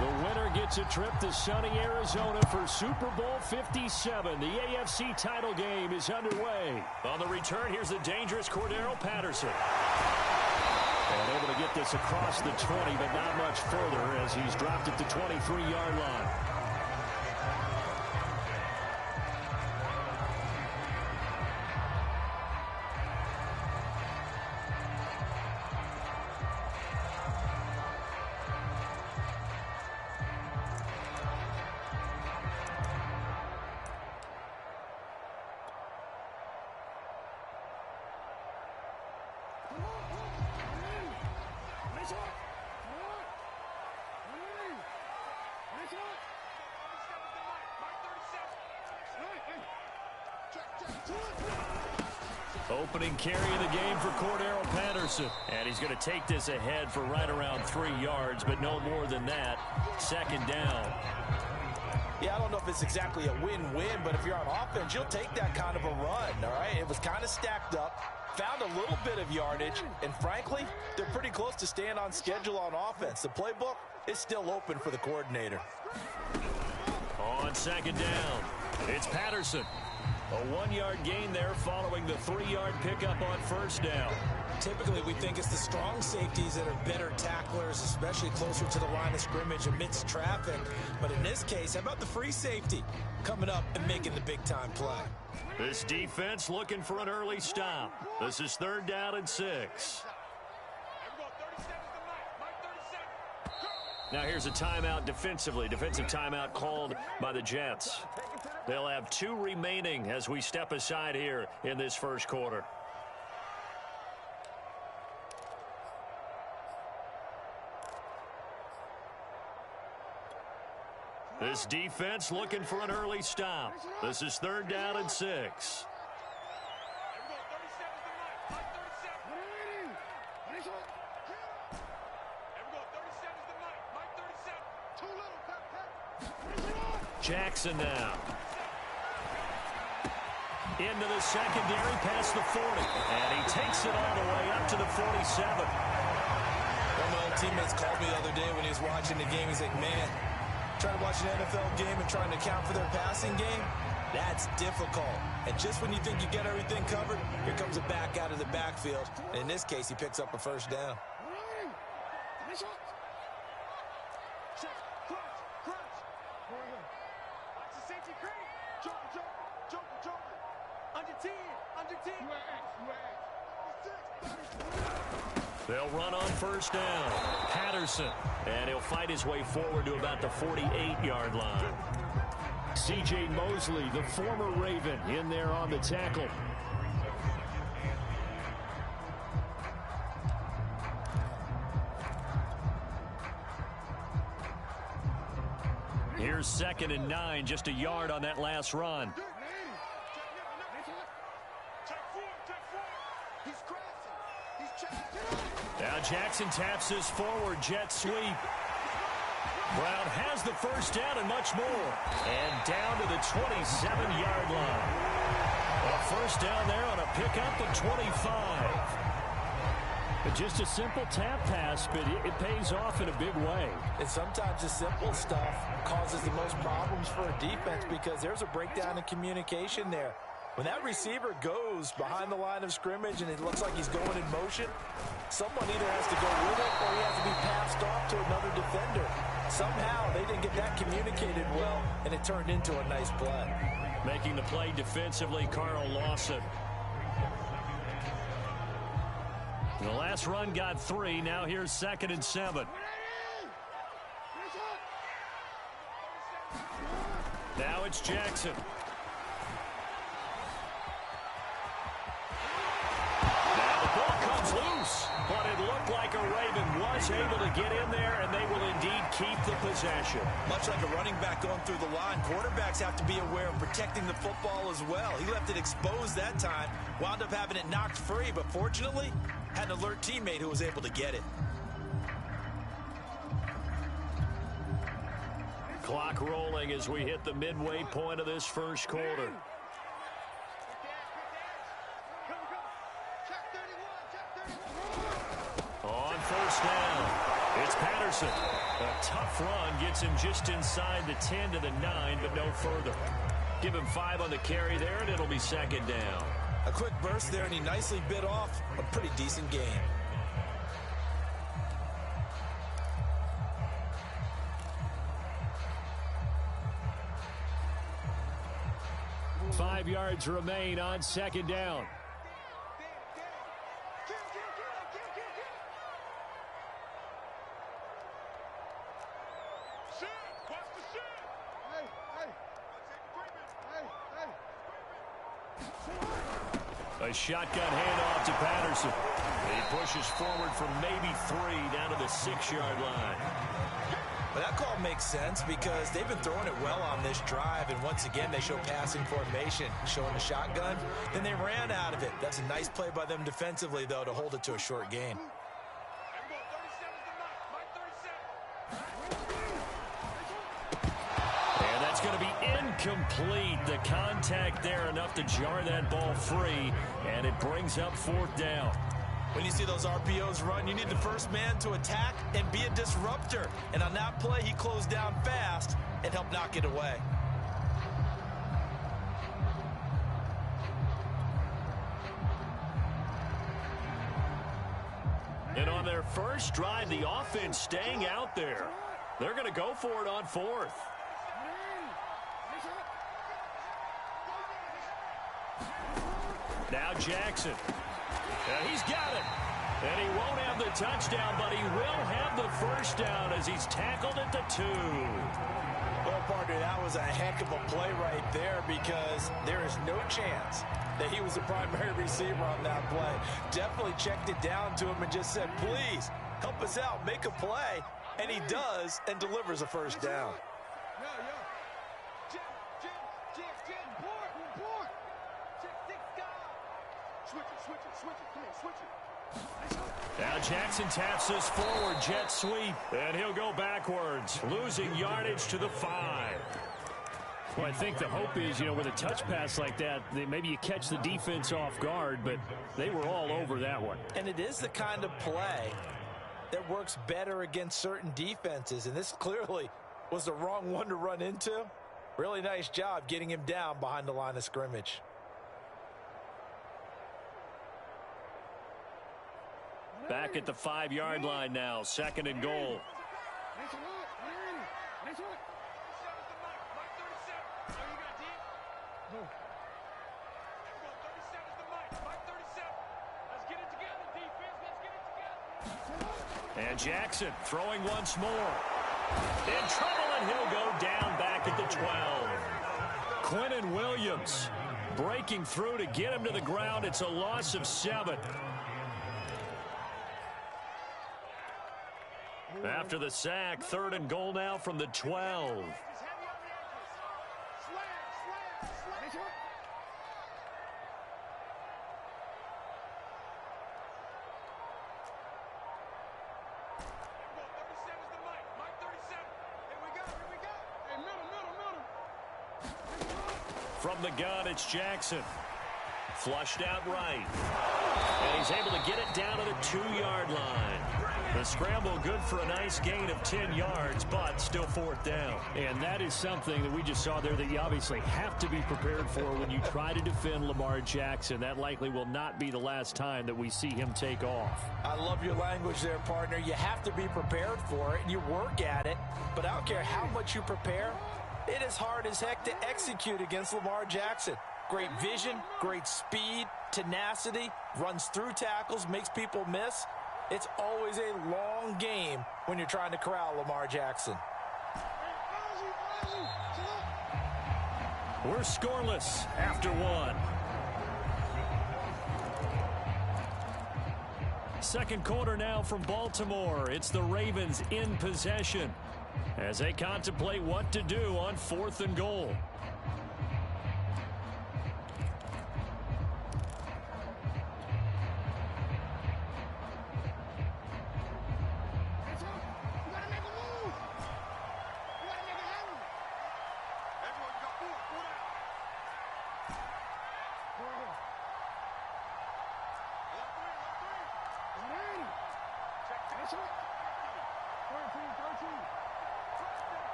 The winner gets a trip to sunny Arizona for Super Bowl 57. The AFC title game is underway. On the return, here's the dangerous Cordero Patterson. And able to get this across the 20, but not much further as he's dropped it to 23-yard line. Opening carry of the game for Cordero Patterson. And he's going to take this ahead for right around 3 yards, but no more than that. Second down. Yeah, I don't know if it's exactly a win-win, but if you're on offense, you'll take that kind of a run, all right? It was kind of stacked up, found a little bit of yardage, and frankly, they're pretty close to staying on schedule on offense. The playbook is still open for the coordinator. On second down, it's Patterson. A 1-yard gain there following the 3-yard pickup on first down. Typically, we think it's the strong safeties that are better tacklers, especially closer to the line of scrimmage amidst traffic. But in this case, how about the free safety coming up and making the big-time play? This defense looking for an early stop. This is 3rd down and 6. Now here's a timeout defensively. Defensive timeout called by the Jets. They'll have 2 remaining as we step aside here in this first quarter. This defense looking for an early stop. This is 3rd down and 6. Jackson now. Into the secondary past the 40. And he takes it all the way up to the 47. One of my old teammates called me the other day when he was watching the game. He's like, man, trying to watch an NFL game and trying to account for their passing game, that's difficult. And just when you think you get everything covered, here comes a back out of the backfield. And in this case, he picks up a first down. They'll run on first down. Patterson. And he'll fight his way forward to about the 48-yard line. C.J. Mosley, the former Raven, in there on the tackle. Here's 2nd and 9, just a yard on that last run. Now Jackson taps this forward jet sweep. Brown has the first down and much more. And down to the 27-yard line. A first down there on a pickup of 25. But just a simple tap pass, but it pays off in a big way. And sometimes the simple stuff causes the most problems for a defense because there's a breakdown in communication there. When that receiver goes behind the line of scrimmage and it looks like he's going in motion, someone either has to go with it or he has to be passed off to another defender. Somehow they didn't get that communicated well, and it turned into a nice play. Making the play defensively, Carl Lawson. The last run got 3. Now here's 2nd and 7. Now it's Jackson. Now the ball comes loose, but it looked like a Raven was able to get in there, and they will indeed keep the possession. Much like a running back going through the line, quarterbacks have to be aware of protecting the football as well. He left it exposed that time, wound up having it knocked free, but fortunately, had an alert teammate who was able to get it. Clock rolling as we hit the midway point of this first quarter. On first down, it's Patterson. A tough run gets him just inside the 10 to the 9, but no further. Give him 5 on the carry there, and it'll be second down. A quick burst there, and he nicely bit off a pretty decent gain. Five yards remain on second down. A shotgun handoff to Patterson. He pushes forward from maybe 3 down to the 6-yard line. But that call makes sense because they've been throwing it well on this drive, and once again they show passing formation, showing the shotgun. Then they ran out of it. That's a nice play by them defensively, though, to hold it to a short gain. And that's going to be incomplete. The contact there enough to jar that ball free, and it brings up 4th down. When you see those RPOs run, you need the first man to attack and be a disruptor. And on that play, he closed down fast and helped knock it away. And on their first drive, the offense staying out there. They're going to go for it on 4th. Now Jackson. He's got it. And he won't have the touchdown, but he will have the first down as he's tackled at the 2. Well, partner, that was a heck of a play right there because there is no chance that he was the primary receiver on that play. Definitely checked it down to him and just said, please, help us out, make a play. And he does and delivers a first down. Now Jackson taps this forward jet sweep, and he'll go backwards, losing yardage to the 5. Well, I think the hope is, with a touch pass like that, maybe you catch the defense off guard, but they were all over that one. And it is the kind of play that works better against certain defenses, and this clearly was the wrong one to run into. Really nice job getting him down behind the line of scrimmage. Back at the 5-yard line now, 2nd and goal. And Jackson throwing once more. In trouble, and he'll go down back at the 12. Quinnen Williams breaking through to get him to the ground. It's a loss of 7. After the sack, 3rd and goal now from the 12. From the gun, it's Jackson. Flushed out right. And he's able to get it down to the 2-yard line. The scramble good for a nice gain of 10 yards, but still 4th down. And that is something that we just saw there that you obviously have to be prepared for when you try to defend Lamar Jackson. That likely will not be the last time that we see him take off. I love your language there, partner. You have to be prepared for it, and you work at it. But I don't care how much you prepare, it is hard as heck to execute against Lamar Jackson. Great vision, great speed, tenacity, runs through tackles, makes people miss. It's always a long game when you're trying to corral Lamar Jackson. We're scoreless after 1. Second quarter now from Baltimore. It's the Ravens in possession as they contemplate what to do on 4th and goal.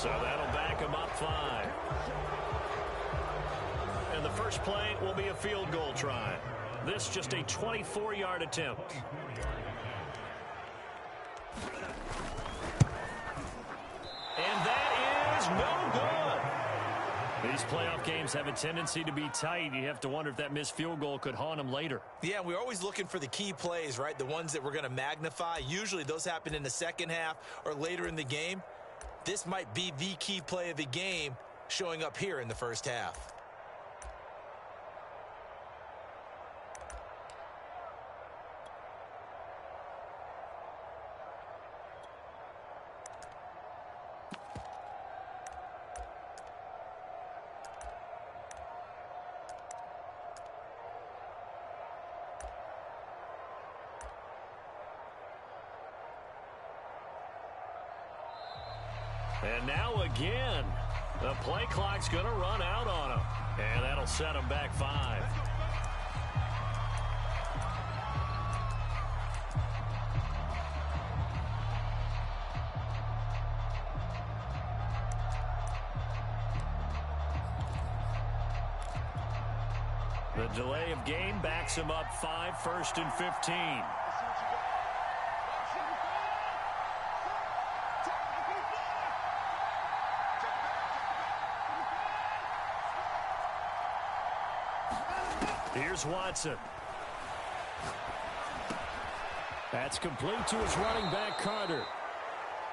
So that'll back him up 5. And the first play will be a field goal try. This just a 24-yard attempt. And that is no good. These playoff games have a tendency to be tight. You have to wonder if that missed field goal could haunt them later. Yeah, we're always looking for the key plays, right? The ones that we're going to magnify. Usually those happen in the second half or later in the game. This might be the key play of the game showing up here in the first half. And now again, the play clock's going to run out on him. And that'll set him back 5. The delay of game backs him up 5, 1st and 15. Here's Watson. That's complete to his running back, Carter.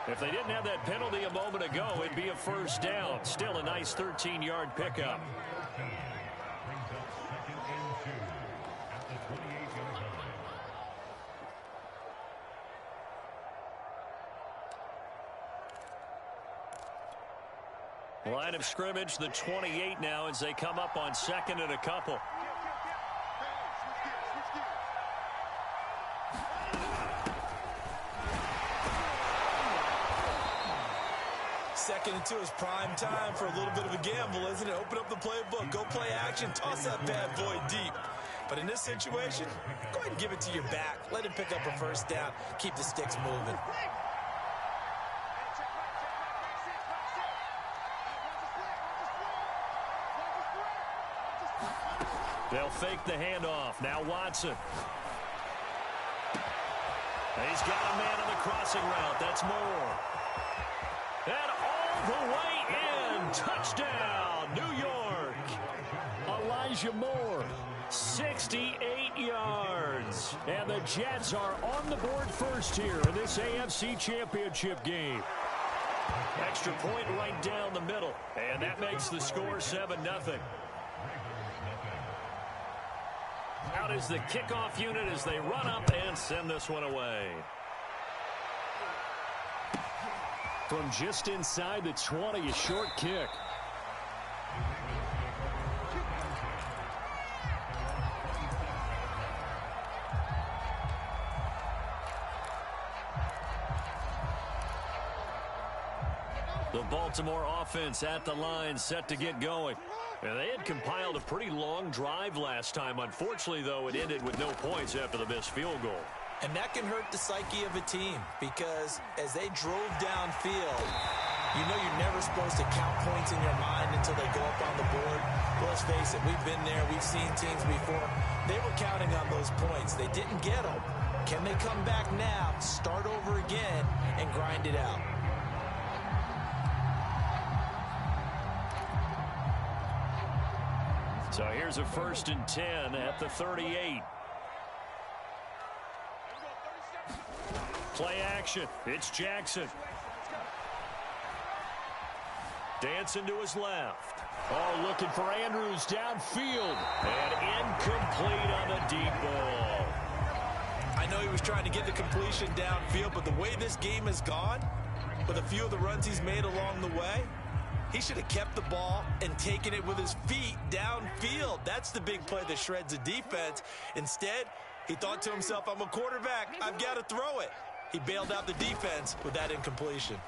If they didn't have that penalty a moment ago, it'd be a first down. Still a nice 13-yard pickup. Line of scrimmage, the 28 now as they come up on 2nd and a couple. Second and 2 is prime time for a little bit of a gamble, isn't it? Open up the playbook, go play action, toss that bad boy deep. But in this situation, go ahead and give it to your back. Let him pick up a first down. Keep the sticks moving. They'll fake the handoff. Now Watson. He's got a man on the crossing route. That's Moore. And all the way in. Touchdown, New York. Elijah Moore, 68 yards. And the Jets are on the board first here in this AFC Championship game. Extra point right down the middle. And that makes the score 7-0. Out is the kickoff unit as they run up and send this one away. From just inside the 20, a short kick. The Baltimore offense at the line, set to get going. And they had compiled a pretty long drive last time. Unfortunately, though, it ended with no points after the missed field goal. And that can hurt the psyche of a team because as they drove downfield, you know you're never supposed to count points in your mind until they go up on the board. Well, let's face it, we've been there. We've seen teams before. They were counting on those points. They didn't get them. Can they come back now, start over again, and grind it out? So here's a 1st and 10 at the 38. Play action. It's Jackson. Dancing to his left. Oh, looking for Andrews downfield. And incomplete on the deep ball. I know he was trying to get the completion downfield, but the way this game has gone, with a few of the runs he's made along the way, he should have kept the ball and taken it with his feet downfield. That's the big play that shreds the defense. Instead, he thought to himself, I'm a quarterback. I've got to throw it. He bailed out the defense with that incompletion.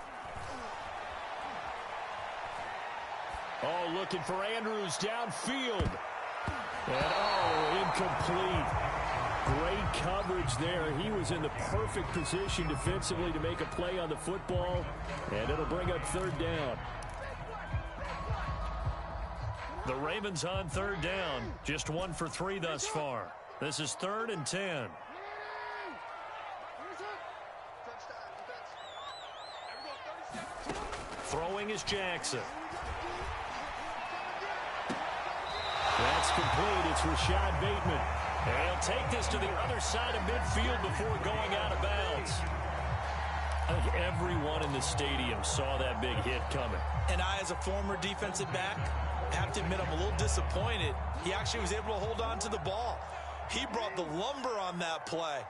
Oh, looking for Andrews downfield. And, oh, incomplete. Great coverage there. He was in the perfect position defensively to make a play on the football, and it'll bring up third down. The Ravens on third down. Just 1 for 3 thus far. This is 3rd and 10. Throwing is Jackson. That's complete. It's Rashad Bateman. And he'll take this to the other side of midfield before going out of bounds. I think everyone in the stadium saw that big hit coming. And I, as a former defensive back, have to admit I'm a little disappointed. He actually was able to hold on to the ball. He brought the lumber on that play.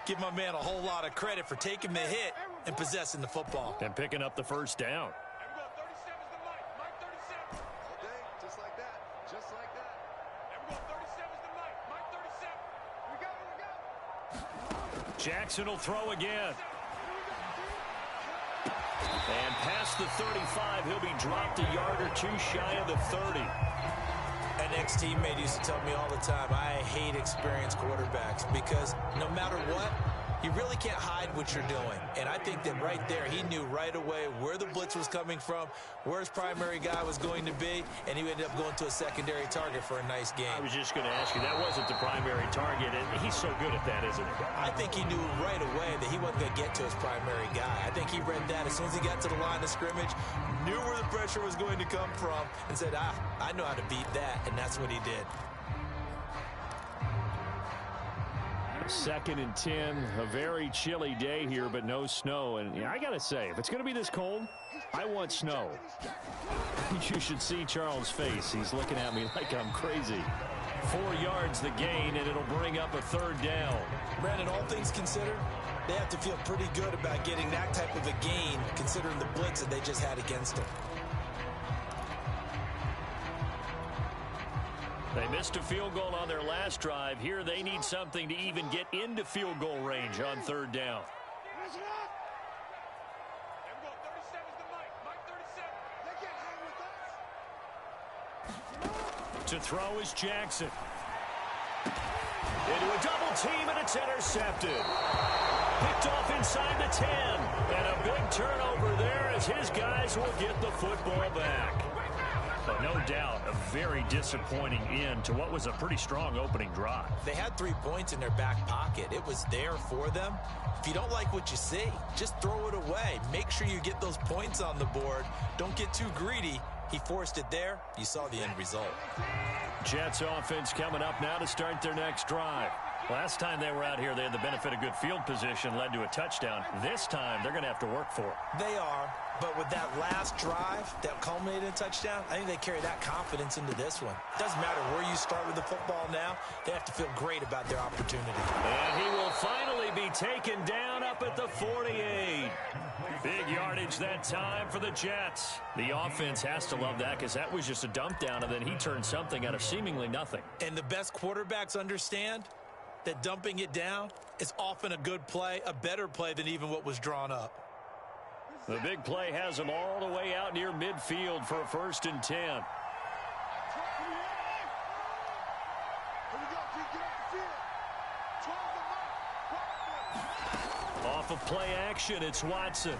Give my man a whole lot of credit for taking the hit and possessing the football. And picking up the first down. Jackson will throw again. And past the 35, he'll be dropped a yard or two shy of the 30. An ex-teammate used to tell me all the time, I hate experienced quarterbacks because no matter what, you really can't hide what you're doing. And I think that right there, he knew right away where the blitz was coming from, where his primary guy was going to be, and he ended up going to a secondary target for a nice game. I was just going to ask you, that wasn't the primary target, and he's so good at that, isn't he? I think he knew right away that he wasn't going to get to his primary guy. I think he read that as soon as he got to the line of scrimmage, knew where the pressure was going to come from, and said, I know how to beat that, and that's what he did. 2nd and 10, a very chilly day here, but no snow. And yeah, I got to say, if it's going to be this cold, I want snow. You should see Charles' face. He's looking at me like I'm crazy. 4 yards the gain, and it'll bring up a third down. Brandon, all things considered, they have to feel pretty good about getting that type of a gain, considering the blitz that they just had against them. They missed a field goal on their last drive. Here they need something to even get into field goal range on third down. To throw is Jackson. Into a double team, and it's intercepted. Picked off inside the 10. And a big turnover there as his guys will get the football back. But no doubt, a very disappointing end to what was a pretty strong opening drive. They had 3 points in their back pocket. It was there for them. If you don't like what you see, just throw it away. Make sure you get those points on the board. Don't get too greedy. He forced it there. You saw the end result. Jets offense coming up now to start their next drive. Last time they were out here, they had the benefit of good field position, led to a touchdown. This time, they're going to have to work for it. They are, but with that last drive that culminated in a touchdown, I think they carry that confidence into this one. Doesn't matter where you start with the football now, they have to feel great about their opportunity. And he will finally be taken down up at the 48. Big yardage that time for the Jets. The offense has to love that because that was just a dump down, and then he turned something out of seemingly nothing. And the best quarterbacks understand that dumping it down is often a good play, a better play than even what was drawn up. The big play has them all the way out near midfield for a 1st and 10. Off of play action, it's Watson.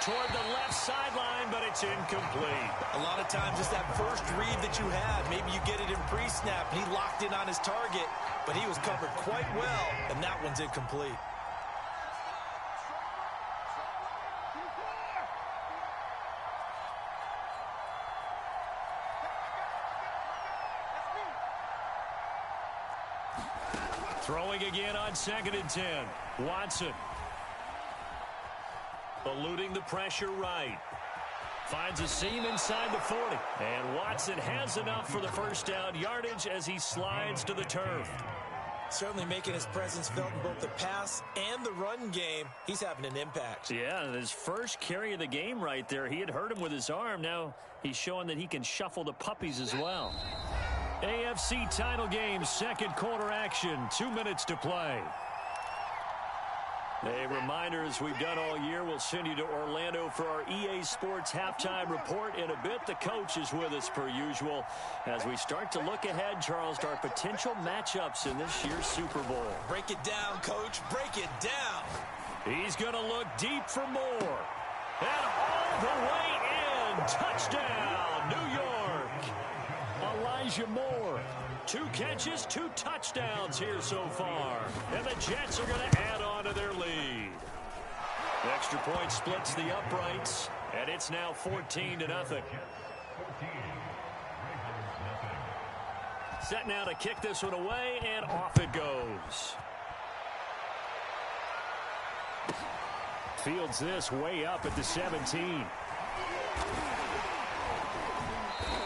Toward the left sideline, but it's incomplete. A lot of times it's that first read that you have. Maybe you get it in pre-snap, and he locked in on his target, but he was covered quite well, and that one's incomplete. Throwing again on 2nd and 10. Watson. Eluding the pressure right. Finds a seam inside the 40. And Watson has enough for the first down yardage as he slides to the turf. Certainly making his presence felt in both the pass and the run game. He's having an impact. Yeah, his first carry of the game right there. He had hurt him with his arm. Now he's showing that he can shuffle the puppies as well. AFC title game, 2nd quarter action. 2 minutes to play. A reminder, as we've done all year, we'll send you to Orlando for our EA Sports halftime report in a bit. The coach is with us per usual as we start to look ahead, Charles, to our potential matchups in this year's Super Bowl. Break it down, Coach. Break it down. He's going to look deep for more. And all the way in. Touchdown, New York. Elijah Moore. 2 catches, 2 touchdowns here so far. And the Jets are going to add on to their lead. The extra point splits the uprights, and it's now 14-0. Set now to kick this one away, and off it goes. Fields this way up at the 17.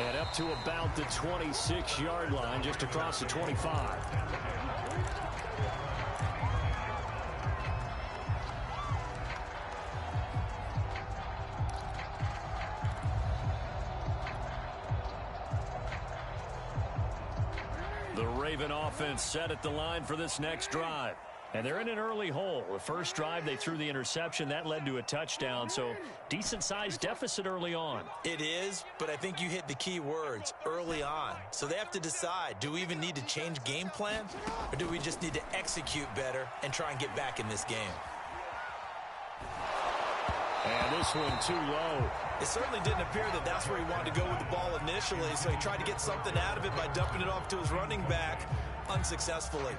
And up to about the 26-yard line, just across the 25. The Raven offense set at the line for this next drive. And they're in an early hole. The first drive, they threw the interception. That led to a touchdown, so decent-sized deficit early on. It is, but I think you hit the key words, early on. So they have to decide, do we even need to change game plan, or do we just need to execute better and try and get back in this game? And this one too low. It certainly didn't appear that that's where he wanted to go with the ball initially, so he tried to get something out of it by dumping it off to his running back unsuccessfully.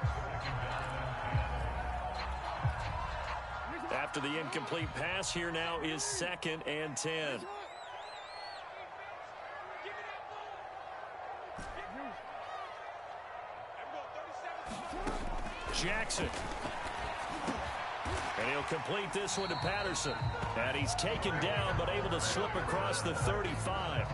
After the incomplete pass, here now is 2nd and 10. Jackson. And he'll complete this one to Patterson. And he's taken down, but able to slip across the 35.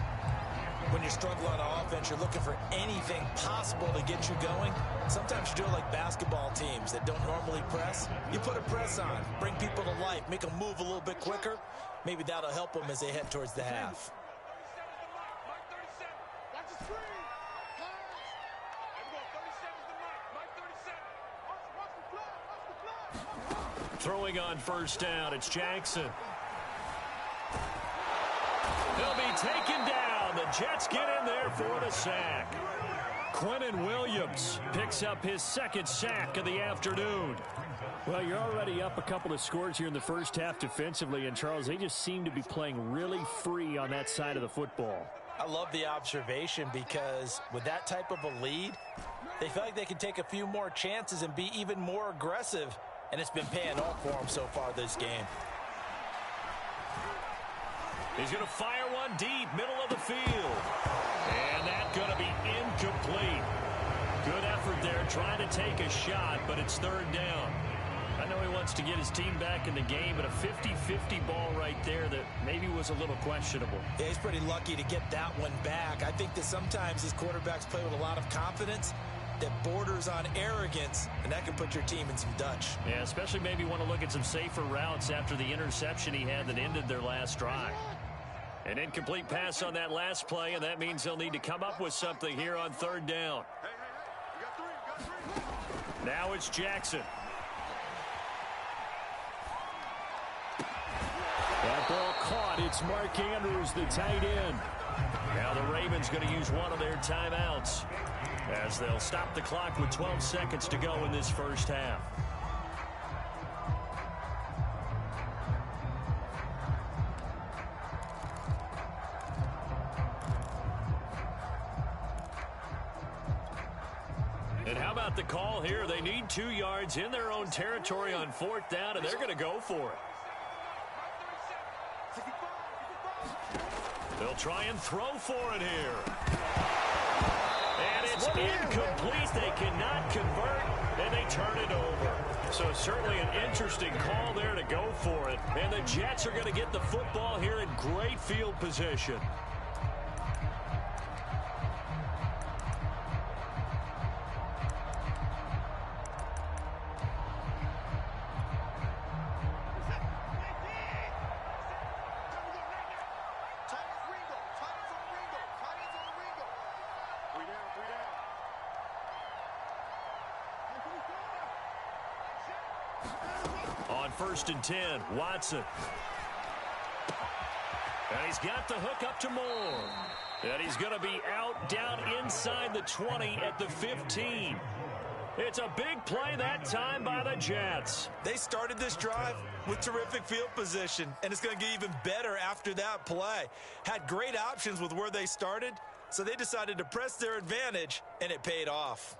When you're struggling on offense, you're looking for anything possible to get you going. Sometimes you do it like basketball teams that don't normally press. You put a press on, bring people to life, make them move a little bit quicker. Maybe that'll help them as they head towards the half. Throwing on first down, it's Jackson. He'll be taken down. The Jets get in there for the sack. Quinnen Williams picks up his 2nd sack of the afternoon. Well, you're already up a couple of scores here in the first half defensively, and Charles, they just seem to be playing really free on that side of the football. I love the observation because with that type of a lead, they feel like they can take a few more chances and be even more aggressive, and it's been paying off for them so far this game. He's going to fire one deep, middle of the field. And that's going to be incomplete. Good effort there, trying to take a shot, but it's 3rd down. I know he wants to get his team back in the game, but a 50-50 ball right there that maybe was a little questionable. Yeah, he's pretty lucky to get that one back. I think that sometimes these quarterbacks play with a lot of confidence that borders on arrogance, and that can put your team in some Dutch. Yeah, especially maybe want to look at some safer routes after the interception he had that ended their last drive. An incomplete pass on that last play, and that means they'll need to come up with something here on 3rd down. Now it's Jackson. That ball caught. It's Mark Andrews, the tight end. Now the Ravens going to use one of their timeouts as they'll stop the clock with 12 seconds to go in this first half. And how about the call here? They need 2 yards in their own territory on 4th down, and they're going to go for it. They'll try and throw for it here. And it's incomplete. They cannot convert, and they turn it over. So certainly an interesting call there to go for it. And the Jets are going to get the football here in great field position. 1st and 10. Watson. And he's got the hook up to Moore. And he's going to be out down inside the 20 at the 15. It's a big play that time by the Jets. They started this drive with terrific field position, and it's going to get even better after that play. Had great options with where they started, so they decided to press their advantage, and it paid off.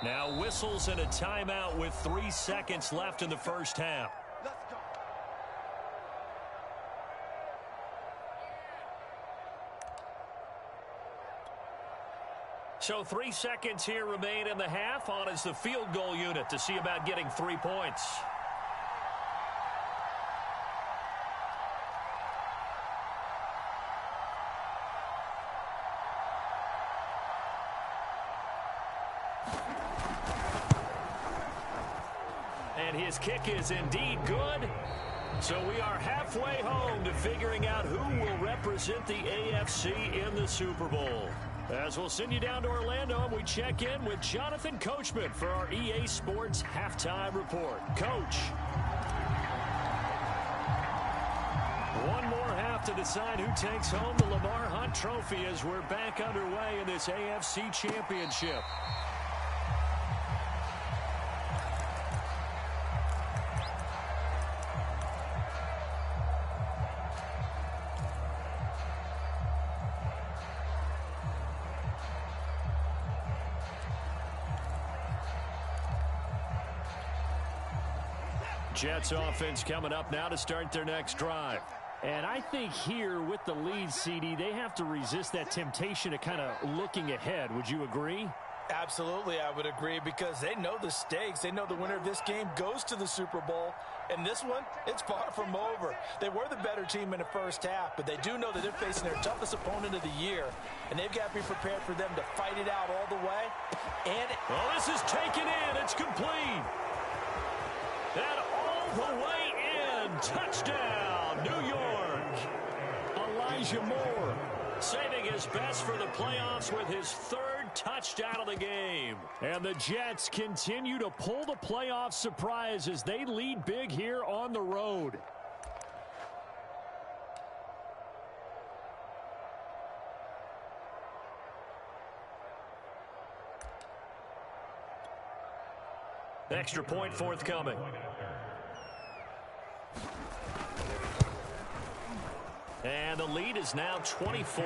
Now whistles and a timeout with 3 seconds left in the first half. Let's go. So 3 seconds here remain in the half. On is the field goal unit to see about getting 3 points. And his kick is indeed good. So we are halfway home to figuring out who will represent the AFC in the Super Bowl. As we'll send you down to Orlando, and we check in with Jonathan Coachman for our EA Sports Halftime Report. Coach. One more half to decide who takes home the Lamar Hunt Trophy as we're back underway in this AFC Championship. Jets offense coming up now to start their next drive. And I think here with the lead, CD, they have to resist that temptation of kind of looking ahead. Would you agree? Absolutely, I would agree, because they know the stakes. They know the winner of this game goes to the Super Bowl. And this one, it's far from over. They were the better team in the first half, but they do know that they're facing their toughest opponent of the year. And they've got to be prepared for them to fight it out all the way. And well, this is taken in. It's complete. And all the way in. Touchdown, New York. Elijah Moore saving his best for the playoffs with his 3rd touchdown of the game. And the Jets continue to pull the playoff surprise as they lead big here on the road. Extra point forthcoming. And the lead is now 24.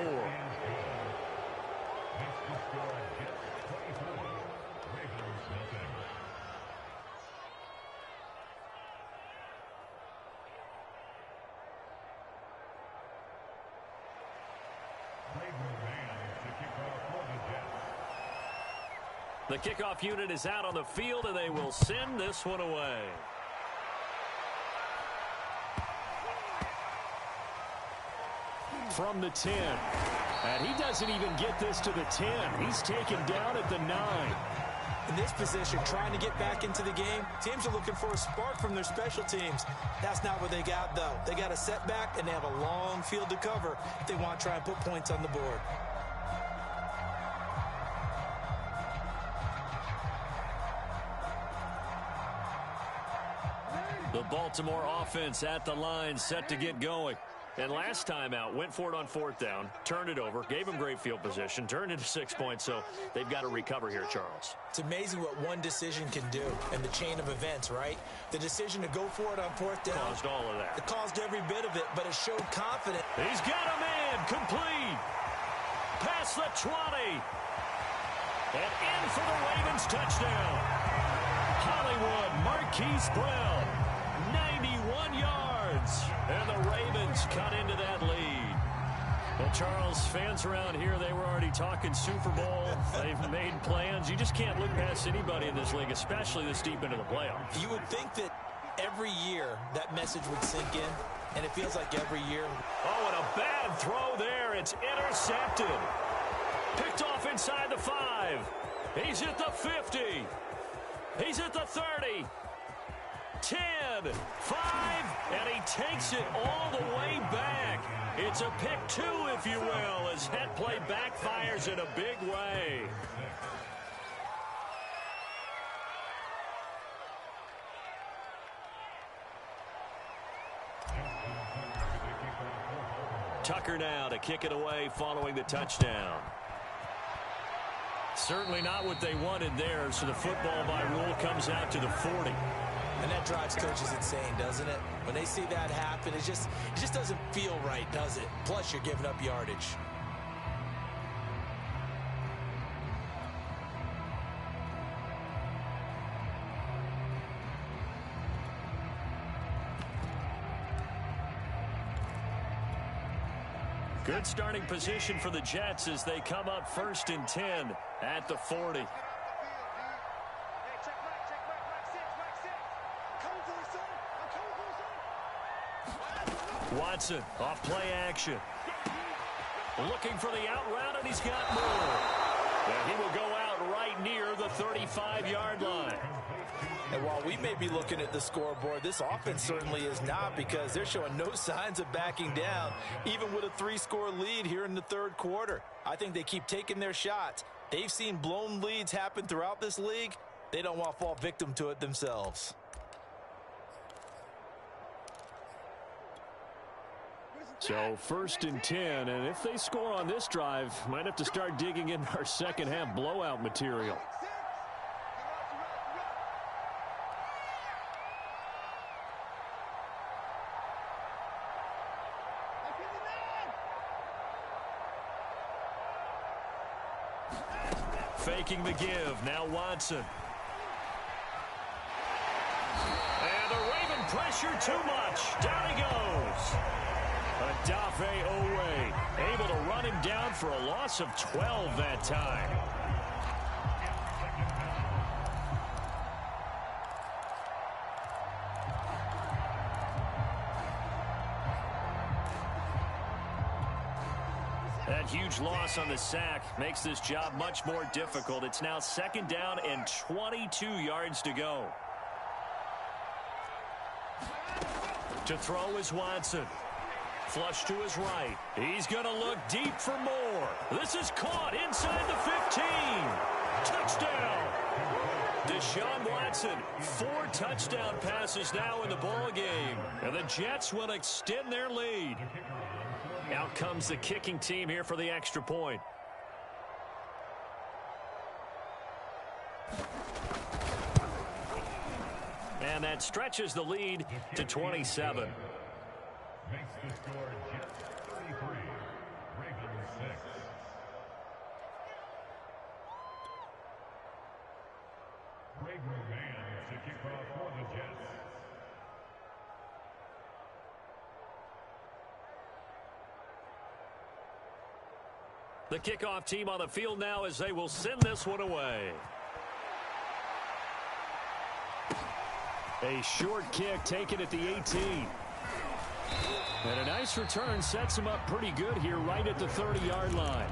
The kickoff unit is out on the field, and they will send this one away. From the 10. And he doesn't even get this to the 10. He's taken down at the 9. in this position, trying to get back into the game, teams are looking for a spark from their special teams. That's not what they got, though. They got a setback, and they have a long field to cover if they want to try and put points on the board. The Baltimore offense at the line, set to get going. And last time out, went for it on fourth down, turned it over, gave them great field position, turned into 6 points, so they've got to recover here, Charles. It's amazing what one decision can do in the chain of events, right? The decision to go for it on fourth down. Caused all of that. It caused every bit of it, but it showed confidence. He's got a man, complete. Past the 20. And in for the Ravens touchdown. Hollywood Marquise Brown, 91 yards. And the Ravens cut into that lead. Well, Charles, fans around here, they were already talking Super Bowl. They've made plans. You just can't look past anybody in this league, especially this deep into the playoffs. You would think that every year that message would sink in, and it feels like every year. Oh, and a bad throw there. It's intercepted. Picked off inside the 5. He's at the 50. He's at the 30. 10, 5, and he takes it all the way back. It's a pick 2, if you will, as that play backfires in a big way. Tucker now to kick it away following the touchdown. Certainly not what they wanted there, so the football by rule comes out to the 40. And that drives coaches insane, doesn't it? When they see that happen, it just doesn't feel right, does it? Plus, you're giving up yardage. Good starting position for the Jets as they come up 1st and 10 at the 40. Watson off play action. Looking for the out route, and he's got more. And he will go out right near the 35-yard line. And while we may be looking at the scoreboard, this offense certainly is not, because they're showing no signs of backing down, even with a 3-score lead here in the 3rd quarter. I think they keep taking their shots. They've seen blown leads happen throughout this league. They don't want to fall victim to it themselves. So 1st and 10, and if they score on this drive, might have to start digging in our second half blowout material. Faking the give, now Watson. And the Raven pressure too much. Down he goes. Adafe Owe able to run him down for a loss of 12 that time. That huge loss on the sack makes this job much more difficult. It's now 2nd down and 22 yards to go. To throw is Watson. Flush to his right. He's going to look deep for more. This is caught inside the 15. Touchdown. Deshaun Watson, 4 touchdown passes now in the ball game. And the Jets will extend their lead. Out comes the kicking team here for the extra point. And that stretches the lead to 27. Makes the score Jets 33, Ravens 6. Greg Roman to kick off for the Jets. The kickoff team on the field now as they will send this one away. A short kick taken at the 18. And a nice return sets him up pretty good here right at the 30-yard line.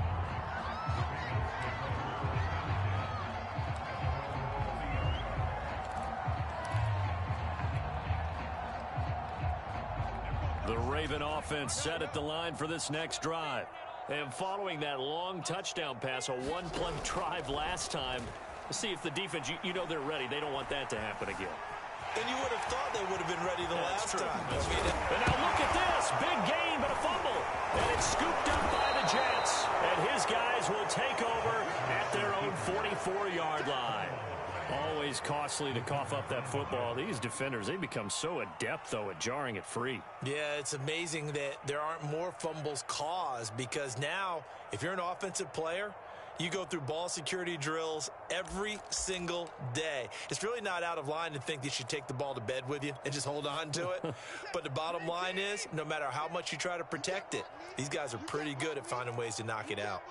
The Raven offense set at the line for this next drive. And following that long touchdown pass, a one-play drive last time, see if the defense, you know they're ready. They don't want that to happen again. And you would have thought they would have been ready the last time. And now look at this. Big gain, but a fumble. And it's scooped up by the Jets. And his guys will take over at their own 44-yard line. Always costly to cough up that football. These defenders, they become so adept, though, at jarring it free. Yeah, it's amazing that there aren't more fumbles caused, because now, if you're an offensive player, you go through ball security drills every single day. It's really not out of line to think that you should take the ball to bed with you and just hold on to it. But the bottom line is, no matter how much you try to protect it, these guys are pretty good at finding ways to knock it out.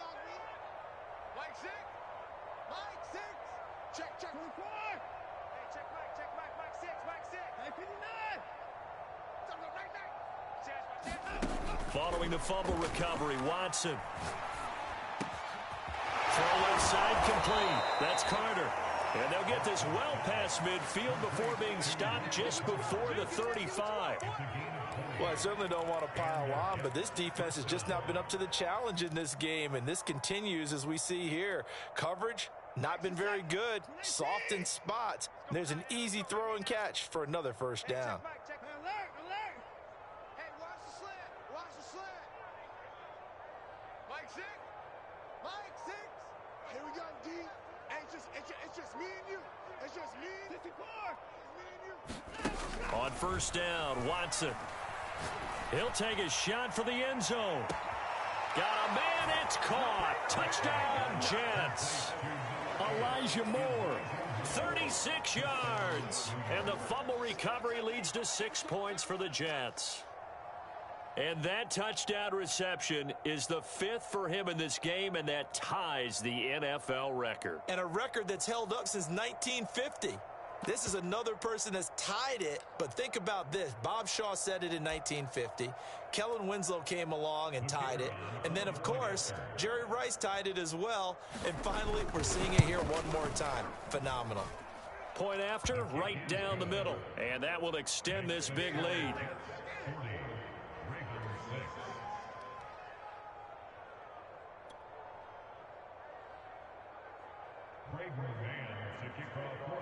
Following the fumble recovery, Watson. Throw left side complete. That's Carter. And they'll get this well past midfield before being stopped just before the 35. Well, I certainly don't want to pile on, but this defense has just not been up to the challenge in this game, and this continues as we see here. Coverage, not been very good, soft in spots. And there's an easy throw and catch for another first down. On first down, Watson. He'll take a shot for the end zone. Got a man, it's caught. Touchdown, Jets. Elijah Moore, 36 yards. And the fumble recovery leads to 6 points for the Jets. And that touchdown reception is the 5th for him in this game, and that ties the NFL record. And a record that's held up since 1950. This is another person that's tied it, but think about this. Bob Shaw said it in 1950. Kellen Winslow came along and tied it. And then, of course, Jerry Rice tied it as well. And finally, we're seeing it here one more time. Phenomenal. Point after, right down the middle. And that will extend this big lead.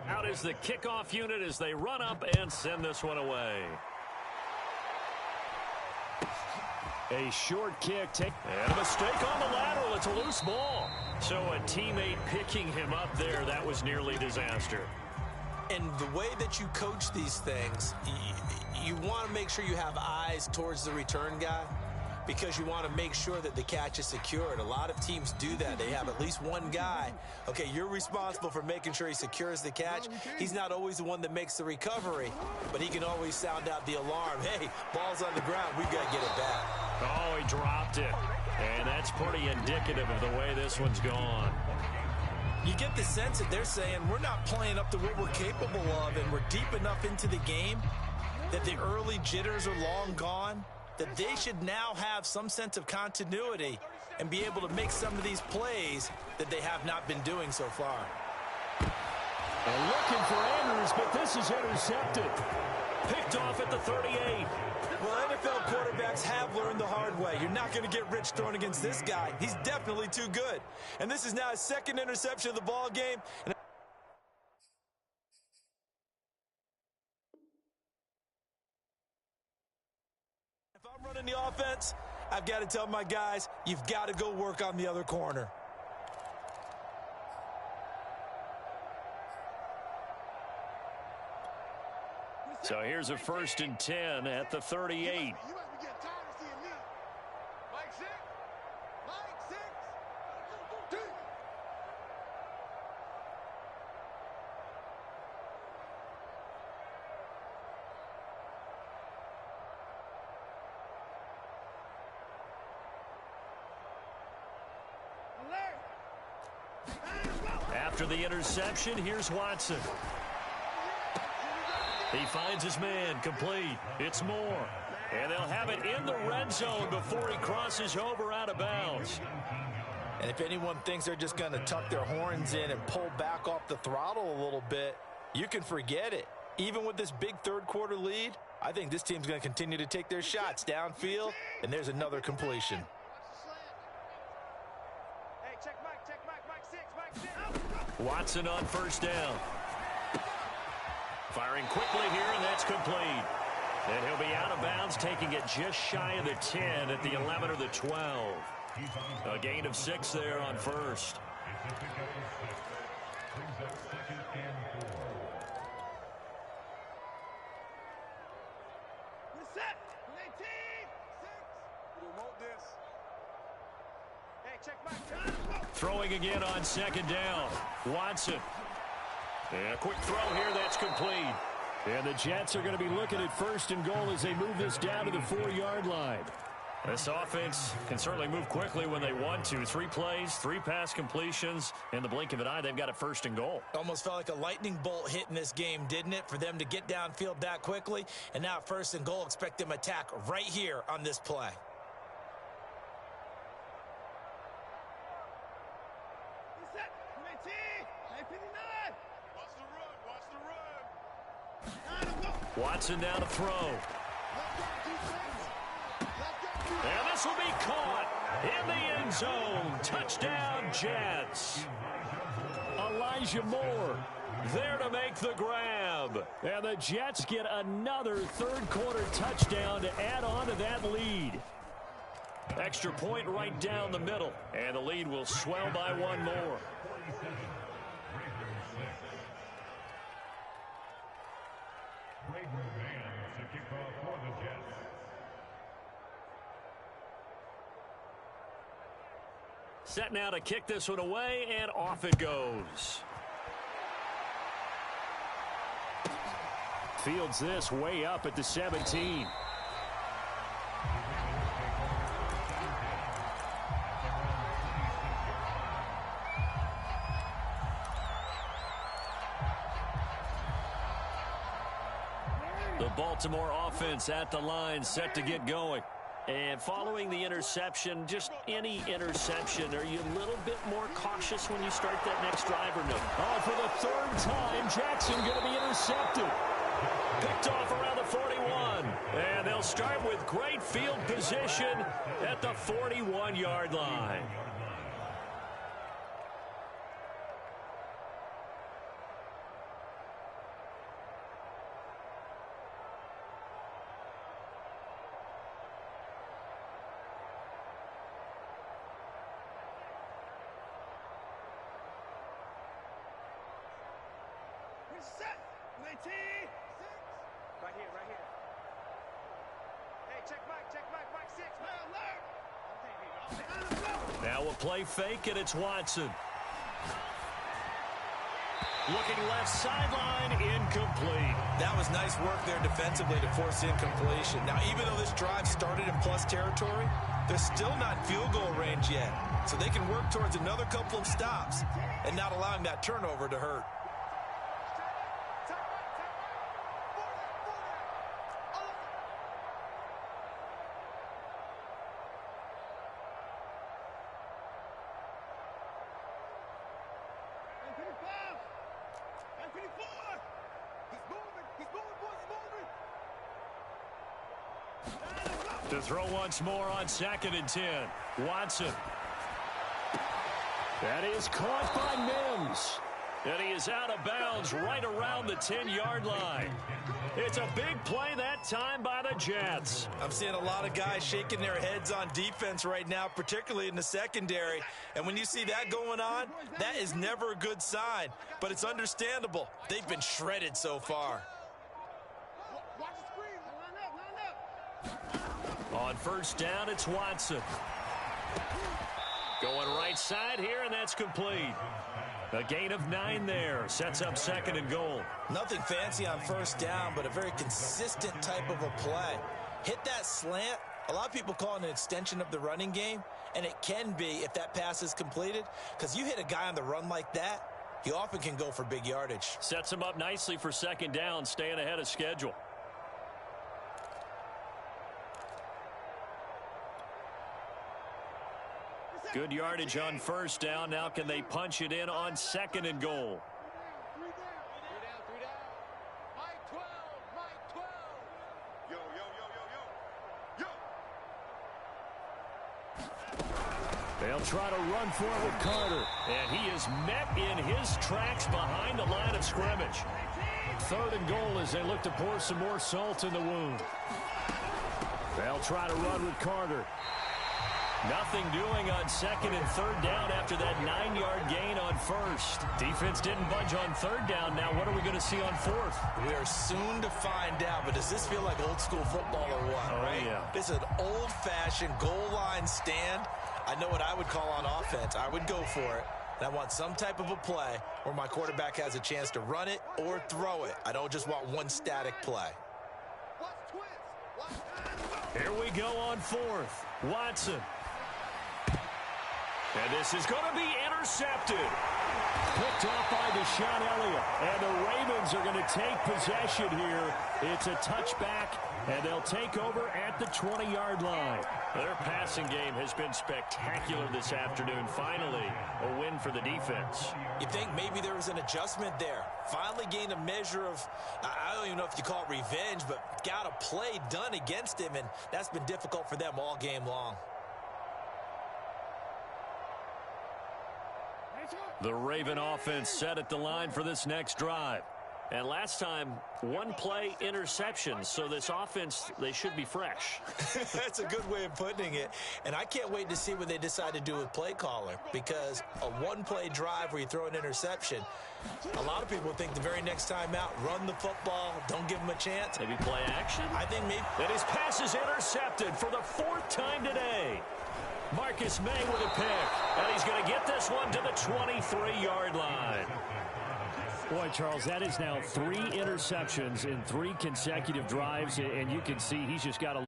Out is the kickoff unit as they run up and send this one away. A short kick. And a mistake on the lateral. It's a loose ball. So a teammate picking him up there, that was nearly disaster. And the way that you coach these things, you want to make sure you have eyes towards the return guy, because you want to make sure that the catch is secured. A lot of teams do that. They have at least one guy. Okay, you're responsible for making sure he secures the catch. He's not always the one that makes the recovery, but he can always sound out the alarm. Hey, ball's on the ground. We've got to get it back. Oh, he dropped it. And that's pretty indicative of the way this one's gone. You get the sense that they're saying we're not playing up to what we're capable of, and we're deep enough into the game that the early jitters are long gone, that they should now have some sense of continuity and be able to make some of these plays that they have not been doing so far. And looking for Andrews, but this is intercepted. Picked off at the 38. Well, NFL quarterbacks have learned the hard way. You're not going to get rich throwing against this guy. He's definitely too good. And this is now his second interception of the ball game. And if I'm running the offense, I've got to tell my guys, you've got to go work on the other corner. So here's a 1st and 10 at the 38. After the interception, here's Watson. He finds his man, complete. It's Moore. And they'll have it in the red zone before he crosses over out of bounds. And if anyone thinks they're just going to tuck their horns in and pull back off the throttle a little bit, you can forget it. Even with this big third-quarter lead, I think this team's going to continue to take their shots downfield, and there's another completion. Watson on first down. Firing quickly here, and that's complete. And he'll be out of bounds, taking it just shy of the 10 at the 11 or the 12. A gain of 6 there on first. Throwing again on 2nd down. Watson. And a quick throw here, that's complete. And the Jets are going to be looking at 1st and goal as they move this down to the 4-yard line. This offense can certainly move quickly when they want to. 3 plays, 3 pass completions. In the blink of an eye, they've got a 1st and goal. Almost felt like a lightning bolt hit in this game, didn't it? For them to get downfield that quickly. And now 1st and goal, expect them to attack right here on this play. Watson down to throw. And this will be caught in the end zone. Touchdown, Jets. Elijah Moore there to make the grab. And the Jets get another third-quarter touchdown to add on to that lead. Extra point right down the middle. And the lead will swell by one more. Set now to kick this one away, and off it goes. Fields this way up at the 17. The Baltimore offense at the line, set to get going. And following the interception, just any interception, are you a little bit more cautious when you start that next drive or no? Oh, for the third time, Jackson going to be intercepted. Picked off around the 41. And they'll start with great field position at the 41-yard line. Set. 19. Right here, right here. Hey, check Mike, Mike 6. Now a play fake, and it's Watson. Looking left sideline, incomplete. That was nice work there defensively to force incompletion. Now, even though this drive started in plus territory, they're still not in field goal range yet. So they can work towards another couple of stops and not allowing that turnover to hurt. To throw once more on 2nd and 10. Watson. That is caught by Mims. And he is out of bounds right around the 10-yard line. It's a big play that time by the Jets. I'm seeing a lot of guys shaking their heads on defense right now, particularly in the secondary. And when you see that going on, that is never a good sign. But it's understandable. They've been shredded so far. On first down, it's Watson. Going right side here, and that's complete. A gain of 9 there. Sets up 2nd and goal. Nothing fancy on first down, but a very consistent type of a play. Hit that slant. A lot of people call it an extension of the running game, and it can be if that pass is completed, because you hit a guy on the run like that, he often can go for big yardage. Sets him up nicely for 2nd down, staying ahead of schedule. Good yardage on first down. Now can they punch it in on 2nd and goal? 3 down. Mike 12. Yo. They'll try to run for it with Carter. And he is met in his tracks behind the line of scrimmage. 3rd and goal as they look to pour some more salt in the wound. They'll try to run with Carter. Nothing doing on 2nd and 3rd down after that 9-yard gain on first. Defense didn't budge on 3rd down. Now what are we going to see on 4th? We are soon to find out, but does this feel like old school football or what? Oh, right? Yeah. This is an old-fashioned goal line stand. I know what I would call on offense. I would go for it. And I want some type of a play where my quarterback has a chance to run it or throw it. I don't just want one static play. Here we go on 4th. Watson. And this is going to be intercepted. picked off by Deshaun Elliott. And the Ravens are going to take possession here. It's a touchback, and they'll take over at the 20-yard line. Their passing game has been spectacular this afternoon. Finally, a win for the defense. You think maybe there was an adjustment there. Finally gained a measure of, I don't even know if you call it revenge, but got a play done against him, and that's been difficult for them all game long. The Raven offense set at the line for this next drive. And last time, one play interception. So this offense, they should be fresh. That's a good way of putting it. And I can't wait to see what they decide to do with play caller, because a one-play drive where you throw an interception, a lot of people think the very next time out, run the football, don't give them a chance. Maybe play action? I think maybe. And his pass is intercepted for the 4th time today. Marcus May with a pick. And he's going to get this one to the 23-yard line. Boy, Charles, that is now 3 interceptions in 3 consecutive drives, and you can see he's just got a